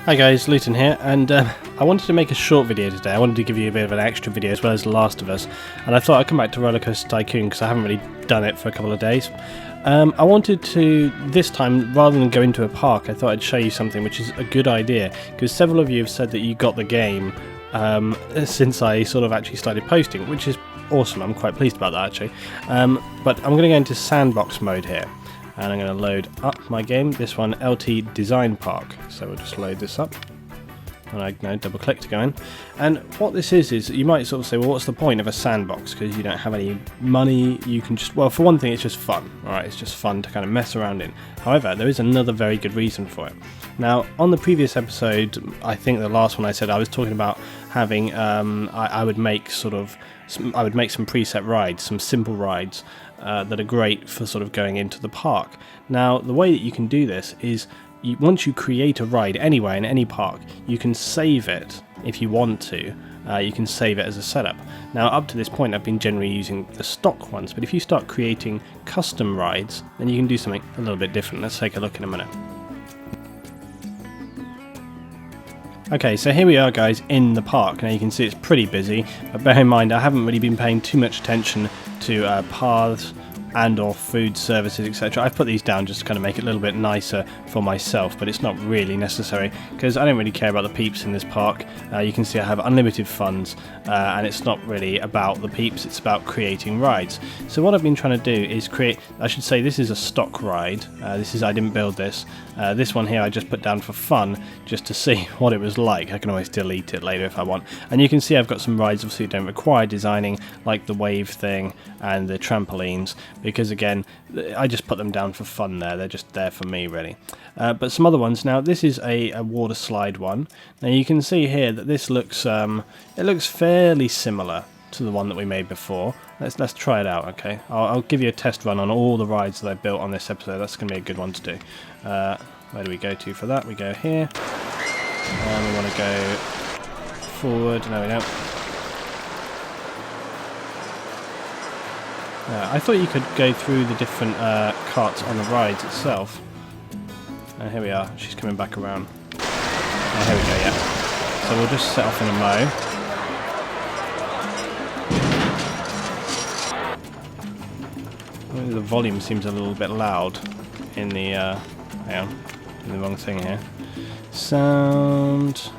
Hi guys, Luton here, and I wanted to make a short video today. I wanted to give you a bit of an extra video as well as The Last of Us, and I thought I'd come back to Rollercoaster Tycoon because I haven't really done it for a couple of days. I wanted to, this time, rather than go into a park, I thought I'd show you something which is a good idea, because several of you have said that you got the game since I sort of actually started posting, which is awesome. I'm quite pleased about that actually. But I'm going to go into Sandbox mode here. And I'm going to load up my game, this one, LT Design Park. So we'll just load this up. And I double click to go in. And what this is you might sort of say, well, what's the point of a sandbox? Because you don't have any money, you can just, well, for one thing, it's just fun. Alright, it's just fun to kind of mess around in. However, there is another very good reason for it. Now, on the previous episode, I think the last one I said, I was talking about having, I would make some preset rides, some simple rides, that are great for sort of going into the park. Now, the way that you can do this is, once you create a ride anywhere in any park, you can save it if you want to. You can save it as a setup. Now, up to this point, I've been generally using the stock ones, but if you start creating custom rides, then you can do something a little bit different. Let's take a look in a minute. Okay, so here we are guys in the park. Now you can see it's pretty busy, but bear in mind I haven't really been paying too much attention to paths and or food services, etc. I've put these down just to kind of make it a little bit nicer for myself, but it's not really necessary because I don't really care about the peeps in this park. You can see I have unlimited funds, and it's not really about the peeps, it's about creating rides. So what I've been trying to do is create, I should say this is a stock ride, I didn't build this. This one here I just put down for fun, just to see what it was like. I can always delete it later if I want. And you can see I've got some rides obviously that don't require designing, like the wave thing and the trampolines, because again, I just put them down for fun there. They're just there for me, really. But some other ones. Now, this is a water slide one. Now you can see here that this looks, it looks fairly similar to the one that we made before. Let's try it out, okay? I'll give you a test run on all the rides that I built on this episode. That's going to be a good one to do. Where do we go to for that? We go here. And we want to go forward. No, we don't. I thought you could go through the different carts on the rides itself. Here we are. She's coming back around. Here we go, yeah. So we'll just set off in a mow. The volume seems a little bit loud in the hang on, in the wrong thing here. Sound.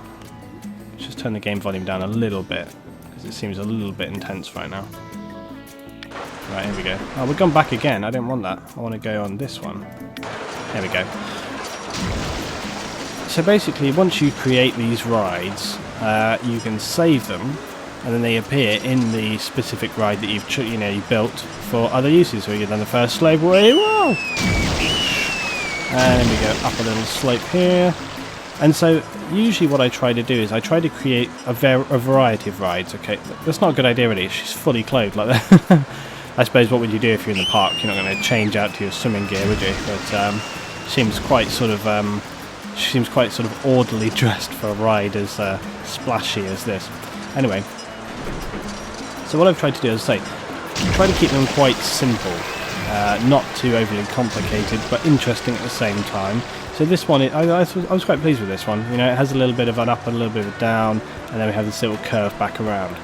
Let's just turn the game volume down a little bit because it seems a little bit intense right now. Right, here we go. Oh, we've gone back again. I don't want that. I want to go on this one. There we go. So basically, once you create these rides, you can save them, and then they appear in the specific ride that you built for other uses. So you've done the first slope way, whoa! And then we go up a little slope here. And so usually what I try to do is I try to create a variety of rides. Okay, that's not a good idea really. She's fully clothed like that. I suppose what would you do if you're in the park? You're not going to change out to your swimming gear, would you? But she seems quite sort of orderly dressed for a ride as splashy as this. Anyway, so what I've tried to do, as I say, try to keep them quite simple, not too overly complicated, but interesting at the same time. So this one, I was quite pleased with this one. You know, it has a little bit of an up and a little bit of a down, and then we have this little curve back around.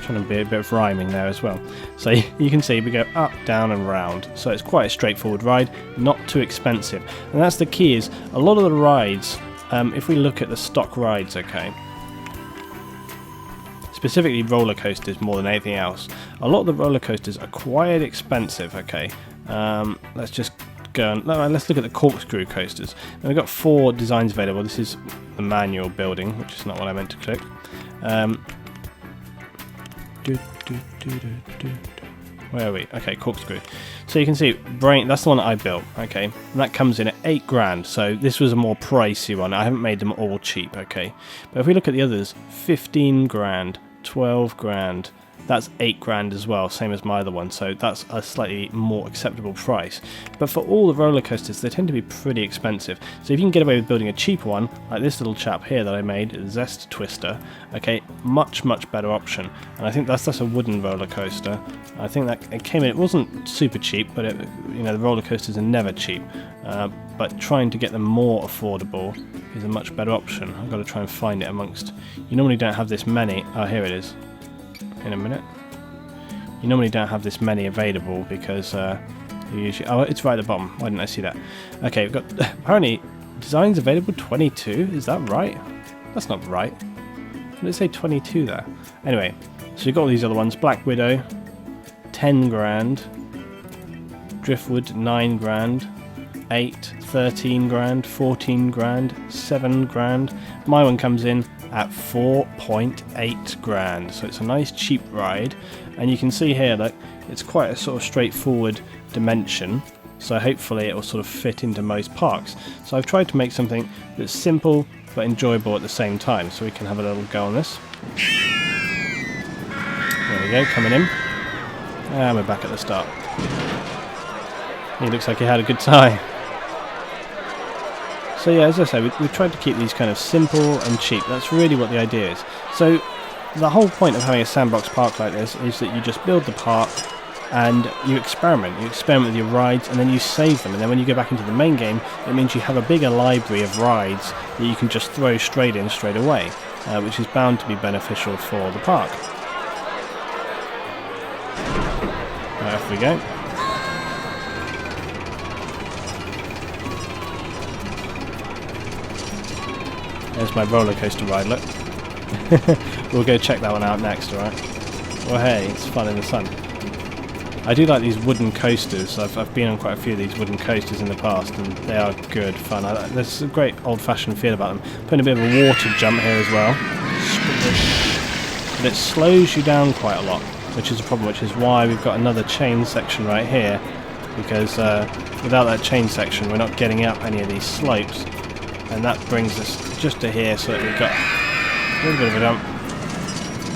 Trying to be a bit of rhyming there as well. So you can see we go up, down and round. So it's quite a straightforward ride, not too expensive. And that's the key, is a lot of the rides, if we look at the stock rides, okay, specifically roller coasters more than anything else, a lot of the roller coasters are quite expensive, okay. Let's just go and let's look at the corkscrew coasters. Now we've got 4 designs available. This is the manual building, which is not what I meant to click. Where are we? Okay, corkscrew. So you can see, that's the one that I built, okay, and that comes in at 8 grand, so this was a more pricey one. I haven't made them all cheap, okay, but if we look at the others, 15 grand, 12 grand, That's 8 grand as well, same as my other one, so that's a slightly more acceptable price. But for all the roller coasters, they tend to be pretty expensive. So if you can get away with building a cheaper one, like this little chap here that I made, Zest Twister, okay, much better option. And I think that's a wooden roller coaster. I think that it came in, it wasn't super cheap, but it, you know, the roller coasters are never cheap. But trying to get them more affordable is a much better option. I've got to try and find it amongst. You normally don't have this many. Oh, here it is. In a minute. You normally don't have this many available because you usually. Oh, it's right at the bottom. Why didn't I see that? Okay, we've got apparently designs available 22. Is that right? That's not right. Did it say 22 there? Anyway, so you've got all these other ones. Black Widow, 10 grand. Driftwood, 9 grand. 8, 13 grand, 14 grand, 7 grand. My one comes in at 4.8 grand, so it's a nice cheap ride. And you can see here that it's quite a sort of straightforward dimension, so hopefully it will sort of fit into most parks. So I've tried to make something that's simple but enjoyable at the same time, so we can have a little go on this. There we go, coming in. And we're back at the start. He looks like he had a good time. So yeah, as I say, we've tried to keep these kind of simple and cheap. That's really what the idea is. So the whole point of having a sandbox park like this is that you just build the park and you experiment. You experiment with your rides and then you save them. And then when you go back into the main game, it means you have a bigger library of rides that you can just throw straight in straight away, which is bound to be beneficial for the park. Right, off we go. There's my roller coaster ride, look. We'll go check that one out next, alright? Well, hey, it's fun in the sun. I do like these wooden coasters. I've been on quite a few of these wooden coasters in the past, and they are good fun. There's a great old-fashioned feel about them. Putting a bit of a water jump here as well. But it slows you down quite a lot, which is a problem, which is why we've got another chain section right here, because without that chain section, we're not getting up any of these slopes. And that brings us just to here, so that we've got a little bit of a jump.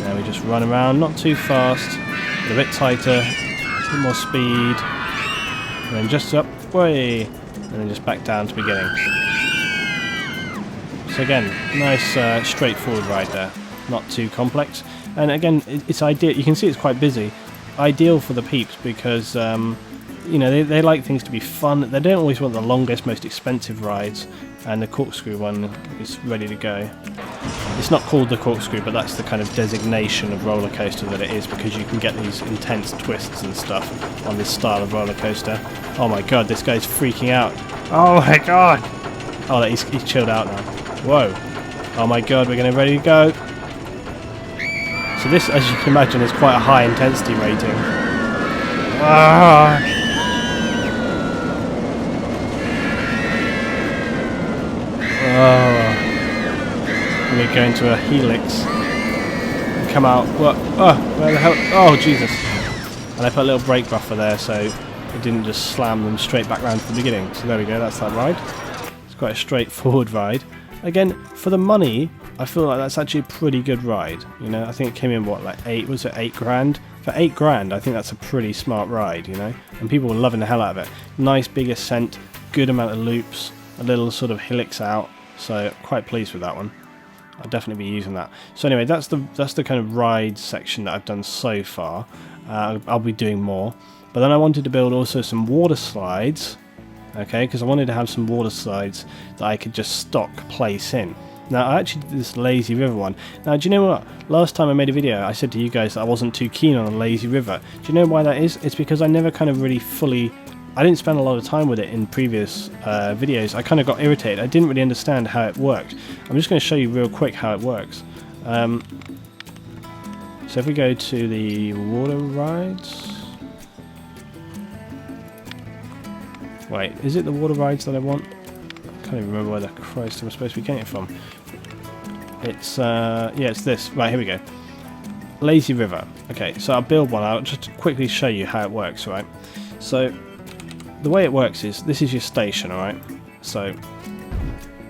Now we just run around, not too fast, but a bit tighter, a bit more speed, and then just up, way, and then just back down to beginning. So again, nice straightforward ride there, not too complex. And again, it's ideal. You can see it's quite busy. Ideal for the peeps because you know, they like things to be fun. They don't always want the longest, most expensive rides. And the corkscrew one is ready to go. It's not called the corkscrew, but that's the kind of designation of roller coaster that it is, because you can get these intense twists and stuff on this style of roller coaster. Oh my god, this guy's freaking out. Oh my god! Oh, he's chilled out now. Whoa. Oh my god, we're getting ready to go. So this, as you can imagine, is quite a high intensity rating. Ah! Oh, we're going to a helix. And come out. What? Oh, where the hell? Oh, Jesus! And I put a little brake buffer there, so it didn't just slam them straight back round to the beginning. So there we go. That's that ride. It's quite a straightforward ride. Again, for the money, I feel like that's actually a pretty good ride. You know, I think it came in what, like 8? Was it 8 grand? For 8 grand, I think that's a pretty smart ride. You know, and people were loving the hell out of it. Nice big ascent, good amount of loops, a little sort of helix out. So quite pleased with that one. I'll definitely be using that. So anyway, that's the kind of ride section that I've done so far. I'll be doing more. But then I wanted to build also some water slides. Okay, because I wanted to have some water slides that I could just stock place in. Now I actually did this lazy river one. Now do you know what? Last time I made a video I said to you guys that I wasn't too keen on a lazy river. Do you know why that is? It's because I never kind of really fully... I didn't spend a lot of time with it in previous videos. I kind of got irritated. I didn't really understand how it worked. I'm just going to show you real quick how it works. So if we go to the water rides... Wait, is it the water rides that I want? I can't even remember where the Christ I'm supposed to be getting it from. It's, yeah, it's this. Right, here we go. Lazy River. Okay, so I'll build one out just to quickly show you how it works, right? So... the way it works is, this is your station, alright? So,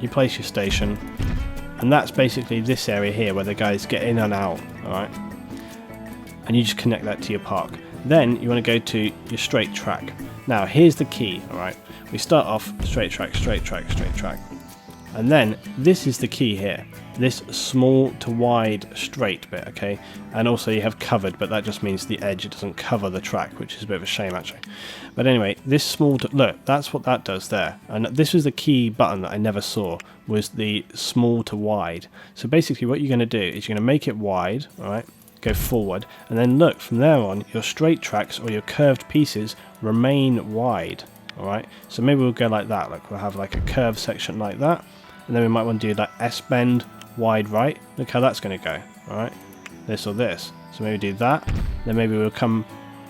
you place your station, and that's basically this area here where the guys get in and out, alright? and you just connect that to your park. Then you want to go to your straight track. Now here's the key, alright? We start off straight track, straight track, straight track. And then this is the key here. This small to wide straight bit, okay? And also you have covered, but that just means the edge, it doesn't cover the track, which is a bit of a shame actually. But anyway, this small to, look, that's what that does there. And this was the key button that I never saw, was the small to wide. So basically what you're going to do is you're going to make it wide, alright? Go forward, and then look, from there on, your straight tracks or your curved pieces remain wide, alright? So maybe we'll go like that, like we'll have like a curved section like that, and then we might want to do like S-bend, wide right. Look how that's going to go, alright? This or this. So maybe do that, then maybe we'll come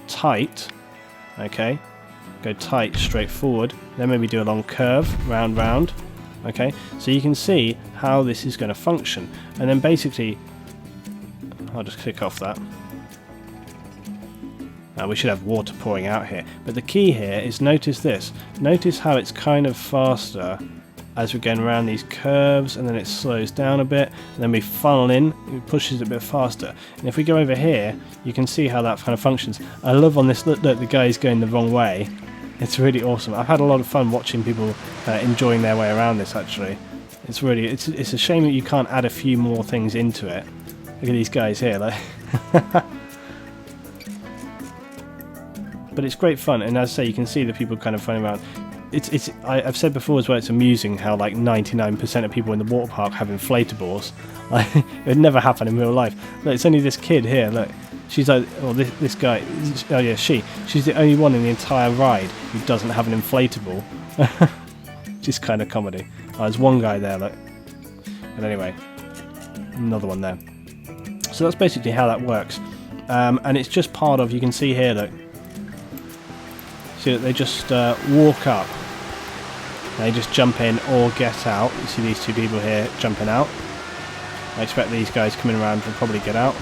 tight, okay? Go tight, straight forward, then maybe do a long curve, round, round, okay? So you can see how this is going to function, and then basically I'll just click off that. Now we should have water pouring out here, but the key here is notice this. Notice how it's kind of faster as we're going around these curves, and then it slows down a bit, and then we funnel in, it pushes it a bit faster. And if we go over here, you can see how that kind of functions. I love on this, look, the guy's going the wrong way. It's really awesome. I've had a lot of fun watching people enjoying their way around this actually. It's really, it's a shame that you can't add a few more things into it. Look at these guys here, like but it's great fun, and as I say, you can see the people kind of funning around. I've said before as well, it's amusing how like 99% of people in the water park have inflatables. Like, it would never happen in real life. Look, it's only this kid here, look. She's like, oh, this guy, oh yeah, she's the only one in the entire ride who doesn't have an inflatable. Just kind of comedy. Oh, there's one guy there, look. But anyway, another one there. So that's basically how that works, and it's just part of, you can see here, look, see that they just walk up, they just jump in or get out. You see these two people here jumping out. I expect these guys coming around will probably get out.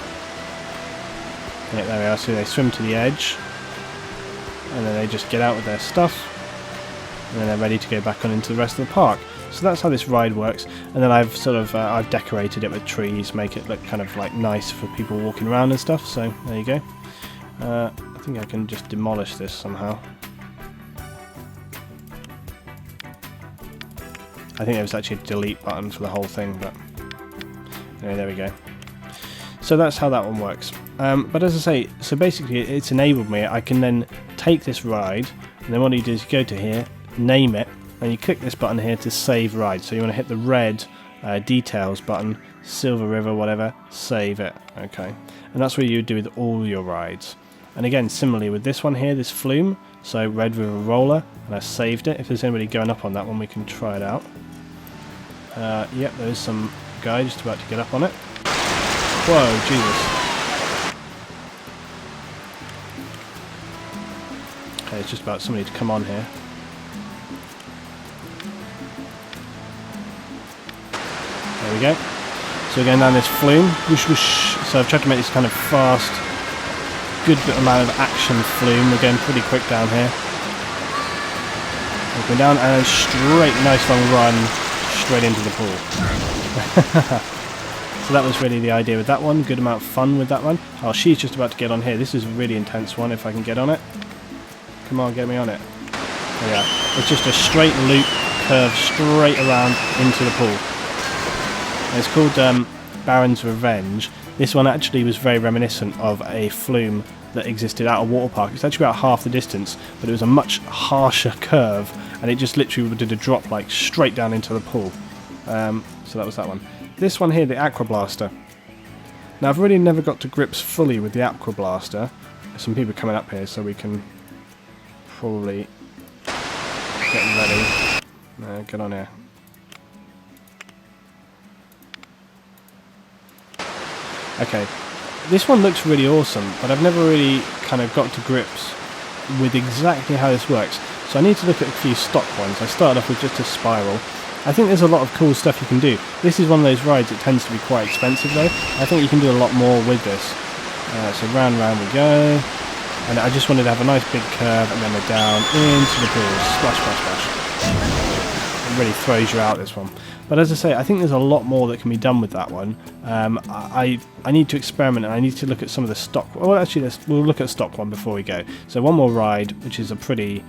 Yeah, there we are, so they swim to the edge, and then they just get out with their stuff, and then they're ready to go back on into the rest of the park. So that's how this ride works, and then I've sort of I've decorated it with trees, make it look kind of like nice for people walking around and stuff. So there you go. I think I can just demolish this somehow. I think there was actually a delete button for the whole thing, but anyway, there we go. So that's how that one works. But as I say, so basically it's enabled me. I can then take this ride, and then what you do is you go to here, name it, and you click this button here to save ride. So you want to hit the red details button, Silver River, whatever, save it. Okay, and that's what you would do with all your rides. And again, similarly with this one here, this flume, so Red River Roller, and I saved it. If there's anybody going up on that one, we can try it out. Yep, there's some guy just about to get up on it. Whoa, Jesus. Okay, it's just about somebody to come on here. There we go. So we're going down this flume. Whoosh, whoosh. So I've tried to make this kind of fast, good amount of action flume. We're going pretty quick down here. We're going down and straight, nice long run, straight into the pool. So that was really the idea with that one. Good amount of fun with that one. Oh, she's just about to get on here. This is a really intense one if I can get on it. Come on, get me on it. There we are. It's just a straight loop, curve straight around into the pool. And it's called Baron's Revenge. This one actually was very reminiscent of a flume that existed at a water park. It's actually about half the distance, but it was a much harsher curve, and it just literally did a drop like straight down into the pool. So that was that one. This one here, the Aqua Blaster. Now I've really never got to grips fully with the Aqua Blaster. There's some people coming up here, so we can probably get ready. Get on here. Okay, this one looks really awesome, but I've never really kind of got to grips with exactly how this works. So I need to look at a few stock ones. I started off with just a spiral. I think there's a lot of cool stuff you can do. This is one of those rides that tends to be quite expensive though. I think you can do a lot more with this. So round and round we go. And I just wanted to have a nice big curve, and then we're down into the pool. Splash, splash, splash. really throws you out, this one. But as I say, I think there's a lot more that can be done with that one. I need to experiment, and I need to look at some of the stock. Well, actually, we'll look at stock one before we go. So one more ride, which is a pretty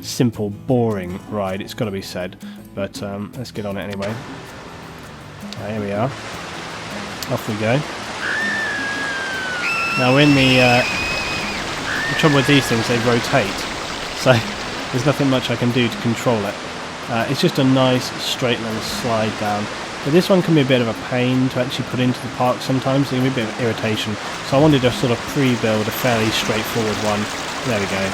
simple, boring ride, it's got to be said. But let's get on it anyway. Here we are. Off we go. Now we're in the trouble with these things, they rotate. So there's nothing much I can do to control it. It's just a nice straight little slide down. But this one can be a bit of a pain to actually put into the park sometimes. It can be a bit of irritation. So I wanted to sort of pre-build a fairly straightforward one. There we go.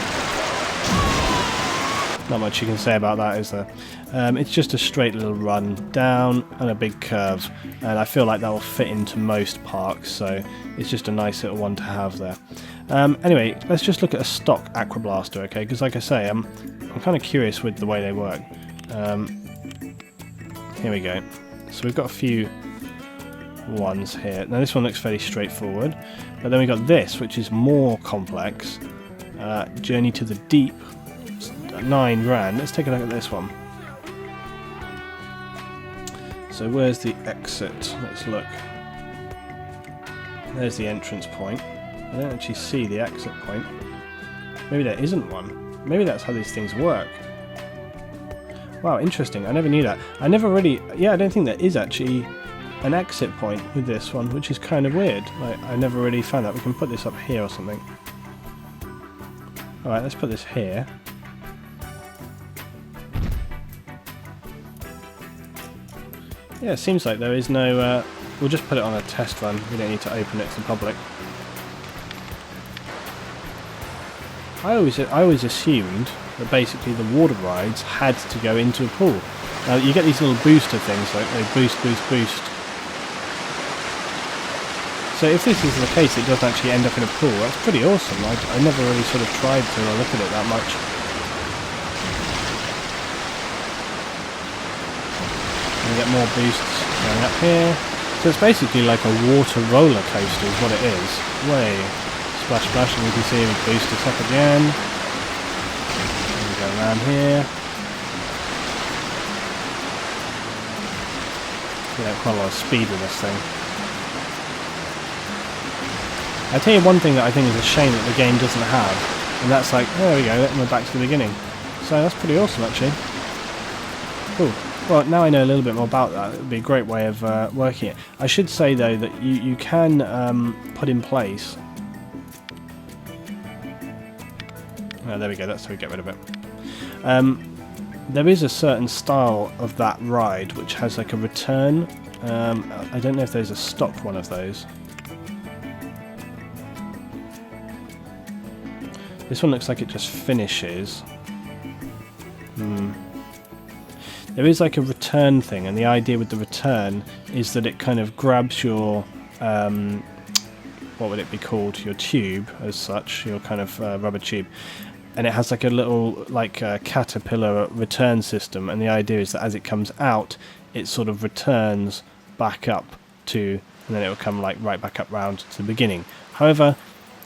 Not much you can say about that, is there? It's just a straight little run down and a big curve, and I feel like that will fit into most parks, so it's just a nice little one to have there. Anyway, let's just look at a stock aqua blaster, okay? Because like I say, I'm kind of curious with the way they work. Here we go. So we've got a few ones here. Now this one looks fairly straightforward, but then we've got this, which is more complex. Journey to the Deep, 9 grand. Let's take a look at this one. So where's the exit? Let's look. There's the entrance point. I don't actually see the exit point. Maybe there isn't one. Maybe that's how these things work. Wow, interesting. I never knew that. I never really... Yeah, I don't think there is actually an exit point with this one, which is kind of weird. Like, I never really found that. We can put this up here or something. Alright, let's put this here. Yeah, it seems like there is no... we'll just put it on a test run. We don't need to open it to the public. I always assumed that basically the water rides had to go into a pool. Now you get these little booster things, like they boost, boost, boost. So if this is the case, it does actually end up in a pool. That's pretty awesome. I never really sort of tried to look at it that much. We get more boosts going up here. So it's basically like a water roller coaster is what it is. Way. Splash, splash, and you can see we boost us up at the end. And we go around here. Yeah, quite a lot of speed with this thing. I tell you one thing that I think is a shame that the game doesn't have, and that's like, there we go, and we're back to the beginning. So that's pretty awesome, actually. Cool. Well, now I know a little bit more about that. It would be a great way of working it. I should say, though, that you can put in place... Oh, there we go, that's how we get rid of it. There is a certain style of that ride which has like a return. I don't know if there's a stock one of those. This one looks like it just finishes. There is like a return thing, and the idea with the return is that it kind of grabs your, what would it be called? Your tube, as such, your kind of rubber tube. And it has like a little, like caterpillar return system, and the idea is that as it comes out, it sort of returns back up to, and then it will come like right back up round to the beginning. However,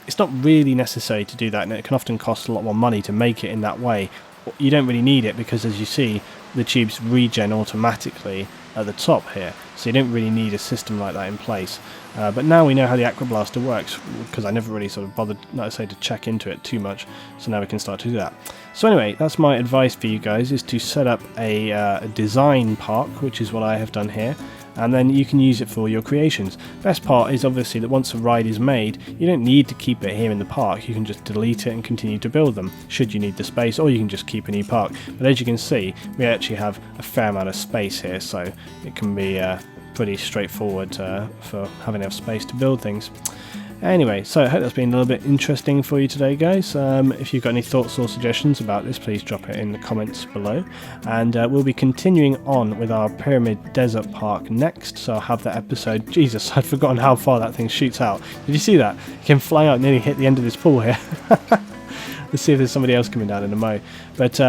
it's not really necessary to do that, and it can often cost a lot more money to make it in that way. You don't really need it because, as you see, the tubes regen automatically at the top here, so you don't really need a system like that in place. But now we know how the Aqua Blaster works, because I never really sort of bothered, not to say, to check into it too much, so now we can start to do that. So anyway, that's my advice for you guys, is to set up a design park, which is what I have done here, and then you can use it for your creations. Best part is obviously that once a ride is made, you don't need to keep it here in the park. You can just delete it and continue to build them, should you need the space, or you can just keep a new park. But as you can see, we actually have a fair amount of space here, so it can be pretty straightforward for having enough space to build things. Anyway, so I hope that's been a little bit interesting for you today, guys. If you've got any thoughts or suggestions about this, please drop it in the comments below. And we'll be continuing on with our Pyramid Desert Park next, so I'll have that episode. Jesus, I'd forgotten how far that thing shoots out. Did you see that? It came flying out and nearly hit the end of this pool here. Let's see if there's somebody else coming down in a mo. But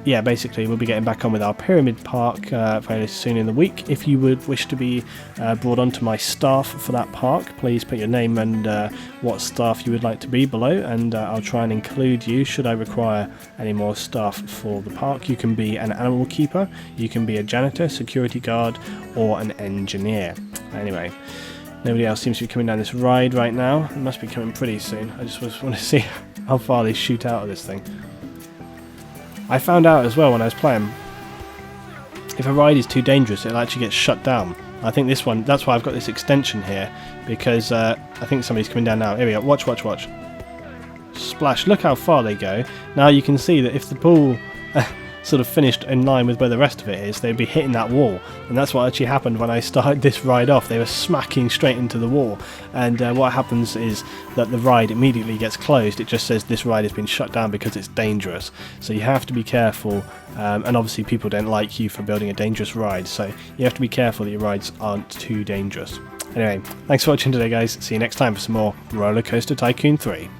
yeah, basically we'll be getting back on with our Pyramid Park fairly soon in the week. If you would wish to be brought onto my staff for that park, please put your name and what staff you would like to be below, and I'll try and include you should I require any more staff for the park. You can be an animal keeper, you can be a janitor, security guard, or an engineer. Anyway, nobody else seems to be coming down this ride right now. It must be coming pretty soon. I just want to see how far they shoot out of this thing. I found out as well when I was playing, if a ride is too dangerous, it'll actually get shut down. I think this one, that's why I've got this extension here, because I think somebody's coming down now. Here we go, watch, watch, watch. Splash, look how far they go. Now you can see that if the pool sort of finished in line with where the rest of it is, they'd be hitting that wall, and that's what actually happened when I started this ride off. They were smacking straight into the wall, and what happens is that the ride immediately gets closed. It just says this ride has been shut down because it's dangerous, so you have to be careful, and obviously people don't like you for building a dangerous ride, so you have to be careful that your rides aren't too dangerous. Anyway, thanks for watching today guys, see you next time for some more Rollercoaster Tycoon 3.